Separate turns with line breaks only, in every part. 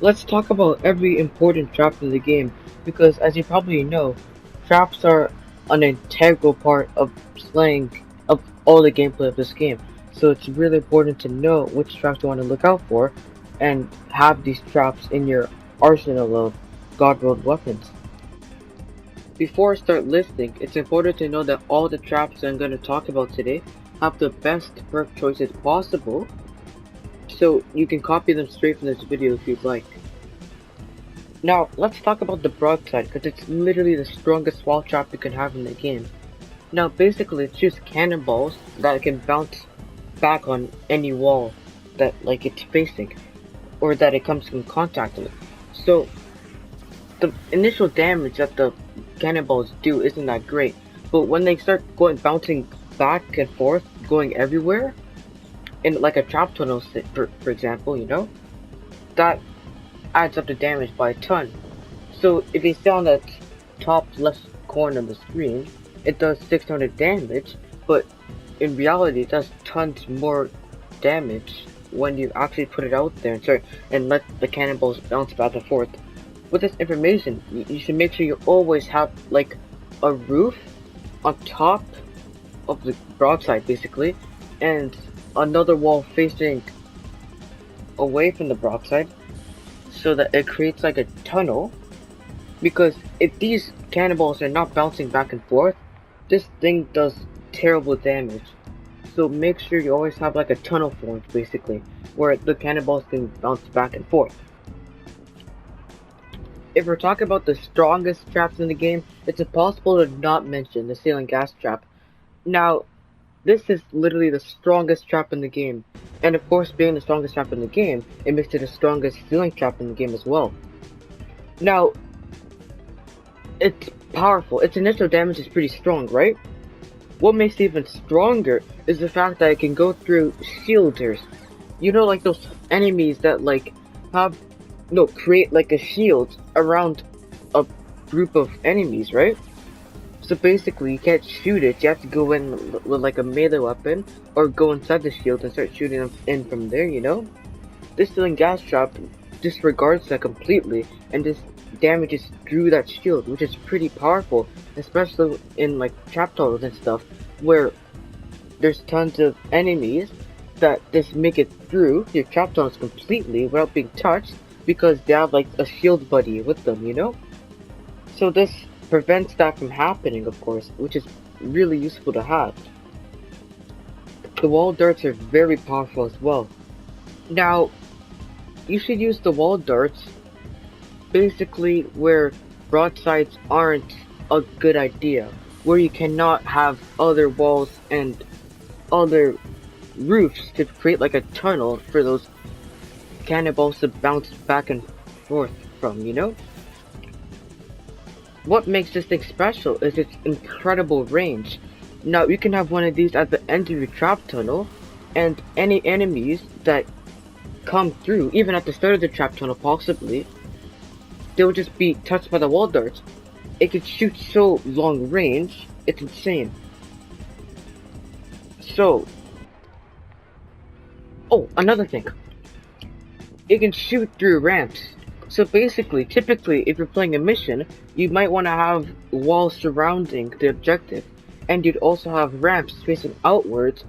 let's talk about every important trap in the game, because as you probably know, traps are an integral part of playing of all the gameplay of this game. So it's really important to know which traps you want to look out for and have these traps in your arsenal of God-rolled weapons. Before I start listing, it's important to know that all the traps I'm going to talk about today have the best perk choices possible, so you can copy them straight from this video if you'd like. Now, let's talk about the Broadside, because it's literally the strongest wall trap you can have in the game. Now, basically, it's just cannonballs that can bounce back on any wall that, it's facing, or that it comes in contact with. So, the initial damage that the cannonballs do isn't that great, but when they start bouncing back and forth, going everywhere, in like a trap tunnel, for example, that adds up the damage by a ton. So if you stay on that top left corner of the screen, it does 600 damage, but in reality it does tons more damage when you actually put it out there and let the cannonballs bounce back and forth. With this information, you should make sure you always have like a roof on top of the broadside basically, and another wall facing away from the broadside, so that it creates like a tunnel, because if these cannonballs are not bouncing back and forth, this thing does terrible damage. So make sure you always have like a tunnel formed basically, where the cannonballs can bounce back and forth. If we're talking about the strongest traps in the game, it's impossible to not mention the ceiling gas trap. Now, this is literally the strongest trap in the game, and of course being the strongest trap in the game, it makes it the strongest ceiling trap in the game as well. Now, it's powerful, its initial damage is pretty strong, right? What makes it even stronger is the fact that it can go through shielders. You know, like those enemies that create like a shield around a group of enemies, right? So basically, you can't shoot it, you have to go in with like a melee weapon, or go inside the shield and start shooting them in from there, This ceiling gas trap disregards that completely, and just damages through that shield, which is pretty powerful, especially in like trap tunnels and stuff, where there's tons of enemies that just make it through your trap tunnels completely without being touched, because they have like a shield buddy with them, So this prevents that from happening, of course, which is really useful to have. The wall darts are very powerful as well. Now, you should use the wall darts basically where broadsides aren't a good idea, where you cannot have other walls and other roofs to create like a tunnel for those cannonballs to bounce back and forth from, What makes this thing special is its incredible range. Now, you can have one of these at the end of your trap tunnel, and any enemies that come through, even at the start of the trap tunnel possibly, they will just be touched by the wall darts. It can shoot so long range, it's insane. So, oh, another thing. It can shoot through ramps. So basically, typically, if you're playing a mission, you might want to have walls surrounding the objective, and you'd also have ramps facing outwards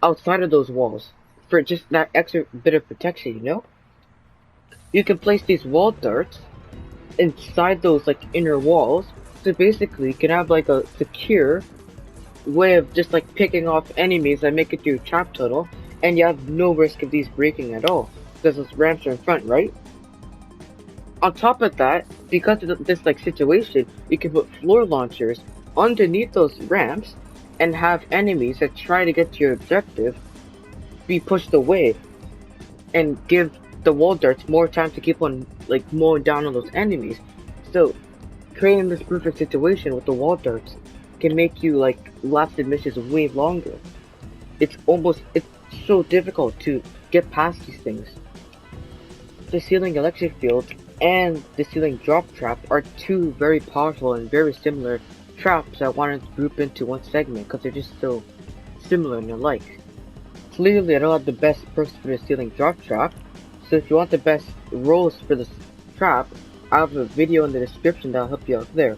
outside of those walls, for just that extra bit of protection, You can place these wall darts inside those like inner walls, so basically you can have like a secure way of just like picking off enemies that make it through your trap tunnel, and you have no risk of these breaking at all, because those ramps are in front, right? On top of that, because of this like situation, you can put floor launchers underneath those ramps and have enemies that try to get to your objective be pushed away, and give the wall darts more time to keep on like mowing down on those enemies. So creating this perfect situation with the wall darts can make you like last the missions way longer. It's so difficult to get past these things. The ceiling electric field and the ceiling drop trap are two very powerful and very similar traps I wanted to group into one segment because they're just so similar and alike. Clearly I don't have the best perks for the ceiling drop trap, So if you want the best rolls for this trap, I have a video in the description that'll help you out there.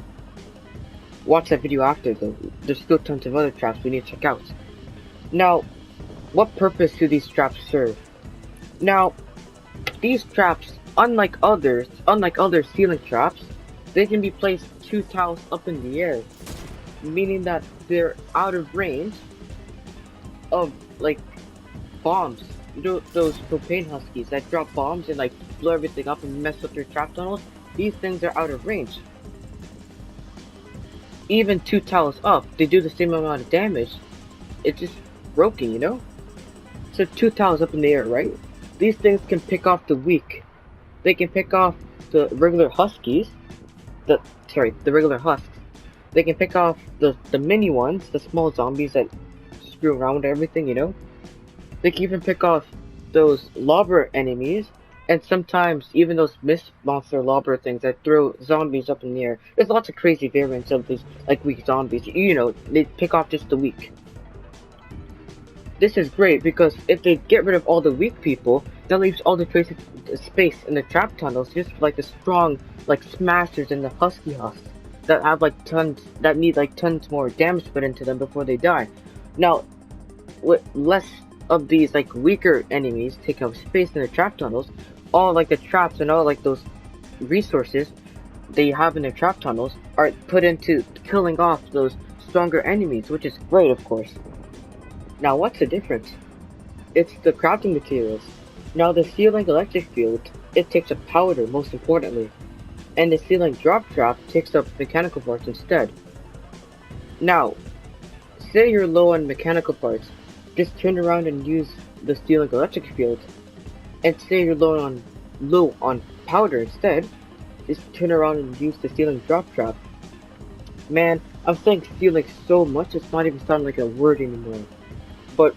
Watch that video after though. There's still tons of other traps we need to check out. Now, what purpose do these traps serve? Now, these traps, unlike other ceiling traps, they can be placed 2 tiles up in the air, meaning that they're out of range of like bombs. You know those propane huskies that drop bombs and like blow everything up and mess up your trap tunnels? These things are out of range. Even 2 tiles up, they do the same amount of damage. It's just broken, you know? So 2 tiles up in the air, right? These things can pick off the weak. They can pick off the regular huskies. The regular husks. They can pick off the mini ones, the small zombies that screw around with everything, you know? They can even pick off those lobber enemies, and sometimes even those mist monster lobber things that throw zombies up in the air. There's lots of crazy variants of these, like weak zombies. You know, they pick off just the weak. This is great because if they get rid of all the weak people, that leaves all the traces space in the trap tunnels just for like the strong, like smashers and the husky husks that have like that need like tons more damage put into them before they die. Now, with less of these like weaker enemies taking up space in the trap tunnels, all like the traps and all like those resources they have in the trap tunnels are put into killing off those stronger enemies, which is great, of course. Now, what's the difference? It's the crafting materials. Now, the ceiling electric field, it takes up powder most importantly, and the ceiling drop trap takes up mechanical parts instead. Now, say you're low on mechanical parts, just turn around and use the ceiling electric field. And say you're low on powder instead, just turn around and use the ceiling drop trap. Man, I'm saying ceiling so much it's not even sounding like a word anymore. But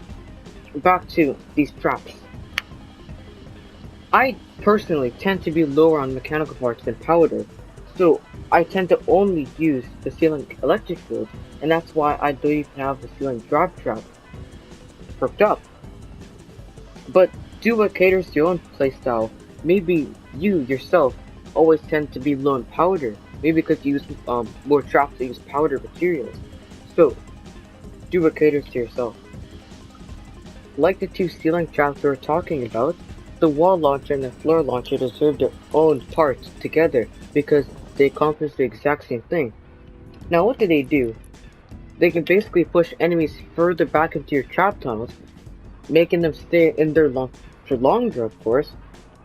back to these traps. I personally tend to be lower on mechanical parts than powder, so I tend to only use the ceiling electric field, and that's why I don't even have the ceiling drop trap hooked up. But do what caters to your own playstyle. Maybe you yourself always tend to be low on powder, maybe because you use more traps that use powder materials. So do what caters to yourself. Like the 2 ceiling traps we were talking about, the wall launcher and the floor launcher deserve their own parts together because they accomplish the exact same thing. Now, what do? They can basically push enemies further back into your trap tunnels, making them stay in there for longer, of course,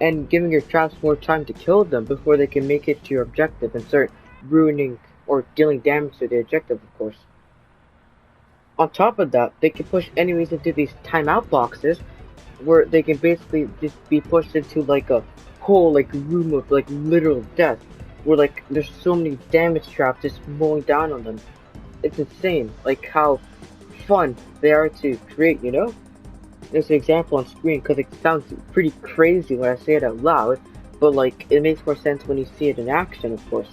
and giving your traps more time to kill them before they can make it to your objective and start ruining or dealing damage to the objective, of course. On top of that, they can push enemies into these timeout boxes where they can basically just be pushed into like a whole like room of like literal death where like there's so many damage traps just mowing down on them. It's insane like how fun they are to create, you know? There's an example on screen because it sounds pretty crazy when I say it out loud, but like it makes more sense when you see it in action, of course.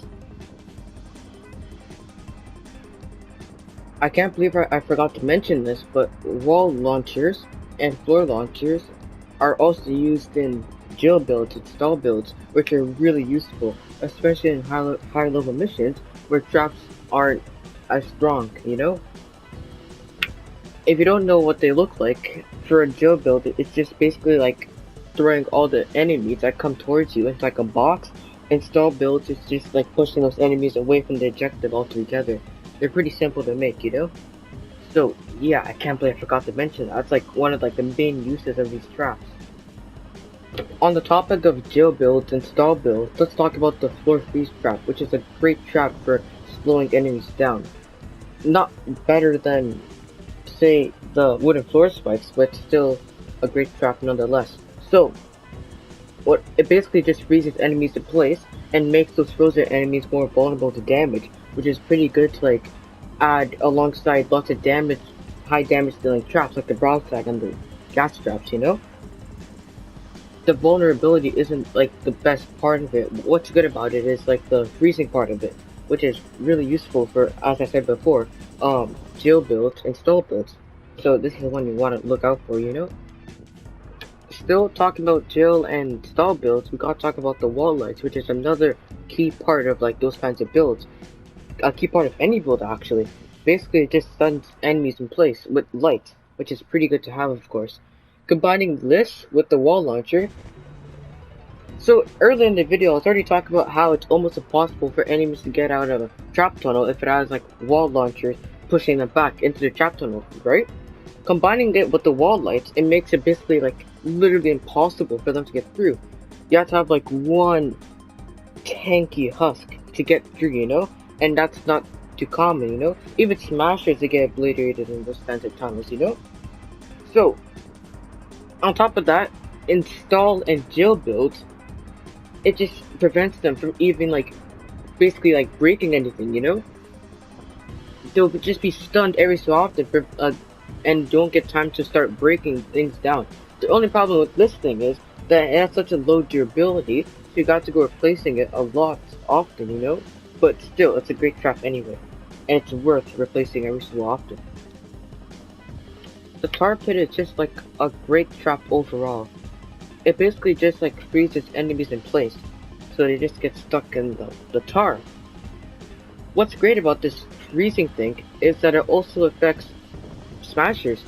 I can't believe I forgot to mention this, but wall launchers and floor launchers are also used in jail builds and stall builds, which are really useful, especially in high level missions where traps aren't as strong, you know? If you don't know what they look like, for a jail build, it's just basically like throwing all the enemies that come towards you into like a box, and stall builds, it's just like pushing those enemies away from the objective altogether. They're pretty simple to make, you know? So, yeah, I can't believe I forgot to mention that. That's like one of like the main uses of these traps. On the topic of jail builds and stall builds, let's talk about the floor freeze trap, which is a great trap for slowing enemies down. Not better than, say, the wooden floor spikes, but still a great trap nonetheless. So, it basically just freezes enemies in place and makes those frozen enemies more vulnerable to damage, which is pretty good to like add alongside lots of damage, high damage dealing traps like the Broadside and the gas traps, you know? The vulnerability isn't like the best part of it. What's good about it is like the freezing part of it, which is really useful for, as I said before, jail builds and stall builds. So this is the one you want to look out for, you know? still talking about jail and stall builds, we gotta talk about the wall lights, which is another key part of like those kinds of builds. A key part of any build actually. Basically it just stuns enemies in place with lights, which is pretty good to have of course. Combining this with the wall launcher. So earlier in the video I was already talking about how it's almost impossible for enemies to get out of a trap tunnel if it has like wall launchers pushing them back into the trap tunnel, right? Combining it with the wall lights, it makes it basically like literally impossible for them to get through. You have to have like one tanky husk to get through, you know? And that's not too common, you know? Even smashers they get obliterated in those kinds of tunnels, you know? So, on top of that, install and jail builds, it just prevents them from even like, basically like breaking anything, you know? They'll just be stunned every so often for, and don't get time to start breaking things down. The only problem with this thing is that it has such a low durability, so you got to go replacing it a lot often, you know? But still, it's a great trap anyway, and it's worth replacing every so often. The tar pit is just like a great trap overall. It basically just like freezes enemies in place, so they just get stuck in the tar. What's great about this freezing thing is that it also affects smashers.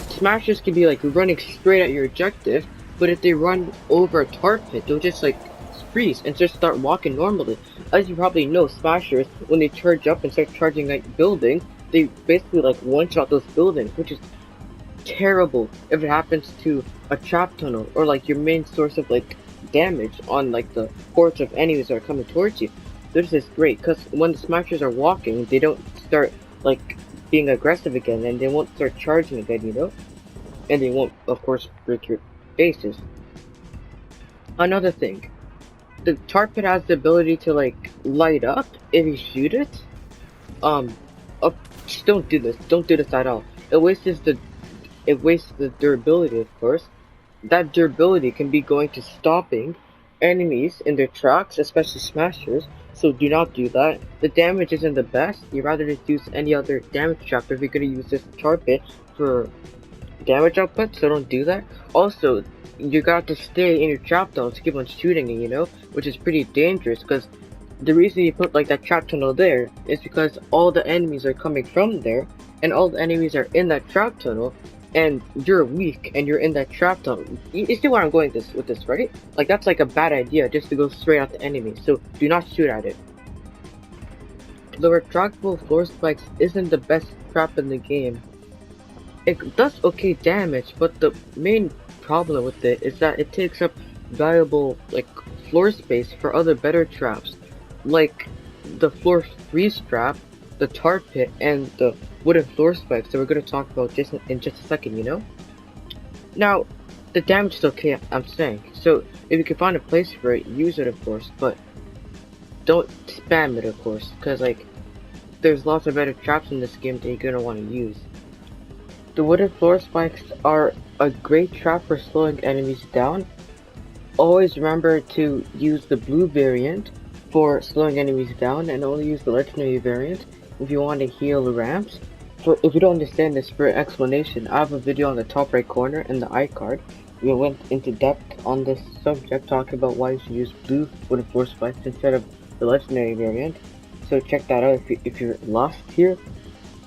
Smashers can be like running straight at your objective, but if they run over a tar pit, they'll just like freeze and just start walking normally. As you probably know, smashers, when they charge up and start charging like buildings, they basically like one-shot those buildings, which is terrible if it happens to a trap tunnel or like your main source of like damage on like the hordes of enemies that are coming towards you. This is great because when the smashers are walking, they don't start like being aggressive again, and they won't start charging again, you know? And they won't, of course, break your bases. Another thing, the tar pit has the ability to like light up if you shoot it. Just don't do this. Don't do this at all. It wastes the durability, of course. That durability can be going to stopping enemies in their tracks, especially smashers. So do not do that. The damage isn't the best. You'd rather just use any other damage trap if you're gonna use this tar pit for damage output, so don't do that. Also, you got to stay in your trap tunnel to keep on shooting it, you know, which is pretty dangerous because the reason you put like that trap tunnel there is because all the enemies are coming from there, and all the enemies are in that trap tunnel, and you're weak and you're in that trap tunnel. You see where I'm going with this, right? Like that's like a bad idea just to go straight at the enemy, so do not shoot at it. The retractable floor spikes isn't the best trap in the game. It does okay damage, but the main problem with it is that it takes up valuable like floor space for other better traps, like the floor freeze trap, the tar pit, and the wooden floor spikes that we're going to talk about in just a second, you know? Now, the damage is okay, I'm saying, so if you can find a place for it, use it of course, but don't spam it of course, because like, there's lots of better traps in this game that you're going to want to use. The wooden floor spikes are a great trap for slowing enemies down. Always remember to use the blue variant for slowing enemies down, and only use the legendary variant if you want to heal ramps. If you don't understand this, for explanation, I have a video on the top right corner in the iCard. We went into depth on this subject, talking about why you should use blue wooden floor spikes instead of the legendary variant. So check that out if you're lost here.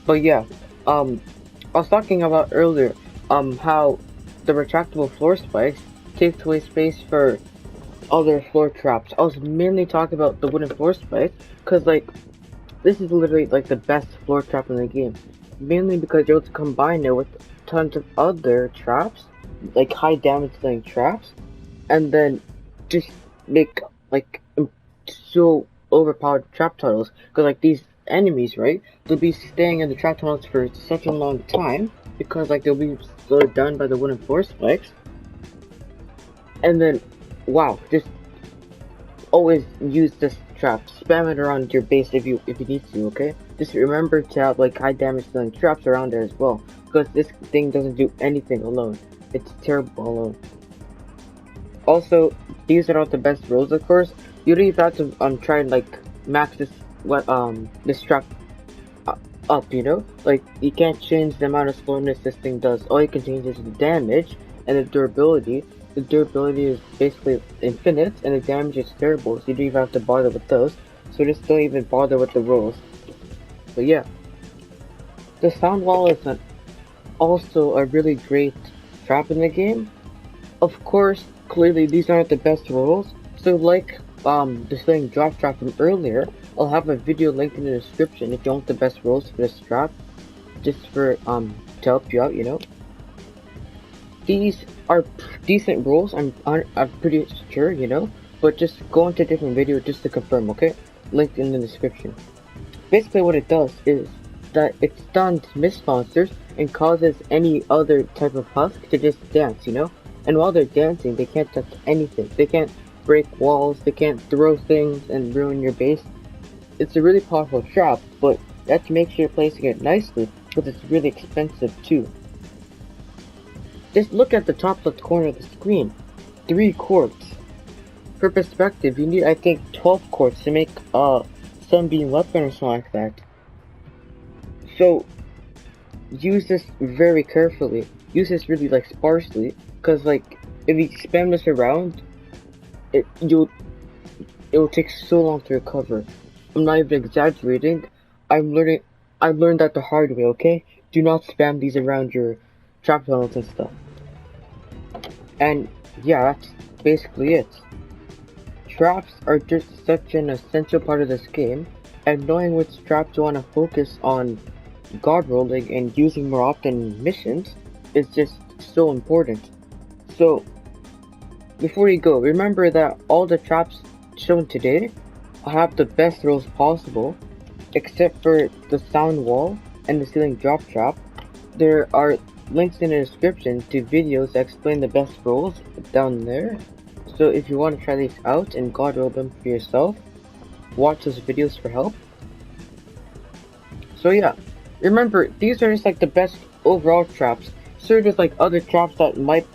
But yeah, I was talking about earlier how the retractable floor spikes takes away space for other floor traps. I was mainly talking about the wooden floor spikes because like this is literally like the best floor trap in the game, mainly because you're able to combine it with tons of other traps, like high damage dealing traps, and then just make like so overpowered trap tunnels, because like these enemies, right, they'll be staying in the trap tunnels for such a long time because like they'll be slowed down by the wooden floor spikes. And then wow, just always use this trap, spam it around your base if you need to, okay? Just remember to have like high damage dealing traps around there as well, because this thing doesn't do anything alone. It's terrible alone. Also, these are not the best rolls, of course. You don't even have to try and like max this trap up, you know? Like you can't change the amount of slowness this thing does. All you can change is the damage, And the durability is basically infinite, and the damage is terrible, so you don't even have to bother with those. So just don't even bother with the rules. But yeah, the sound wall is also a really great trap in the game. Of course, clearly these aren't the best rules, so like displaying drop trap from earlier, I'll have a video linked in the description if you want the best rules for this trap, just for to help you out, you know. These are decent rules, I'm pretty sure, you know, but just go into a different video just to confirm, okay? Linked in the description. Basically what it does is that it stuns mist monsters and causes any other type of husk to just dance, you know? And while they're dancing, they can't touch anything. They can't break walls, they can't throw things and ruin your base. It's a really powerful trap, but you have to make sure you're placing it nicely, because it's really expensive too. Just look at the top left corner of the screen. 3 quartz. For perspective, you need I think 12 quartz to make a sunbeam weapon or something like that. So use this very carefully. Use this really like sparsely, cause like if you spam this around, it will take so long to recover. I'm not even exaggerating. I've learned that the hard way. Okay, do not spam these around your trap tunnels and stuff. And yeah, that's basically it. Traps are just such an essential part of this game, and knowing which traps you want to focus on god rolling and using more often in missions is just so important. So before you go, remember that all the traps shown today have the best rolls possible, except for the sound wall and the ceiling drop trap. There are links in the description to videos that explain the best rolls down there. So if you want to try these out and god roll them for yourself, watch those videos for help. So yeah, remember these are just like the best overall traps. So there's like other traps that might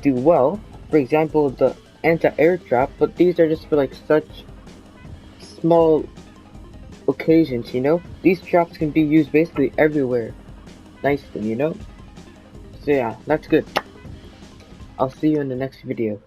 do well. For example, the anti-air trap, but these are just for like such small occasions, you know? These traps can be used basically everywhere nicely, you know? So yeah, that's good. I'll see you in the next video.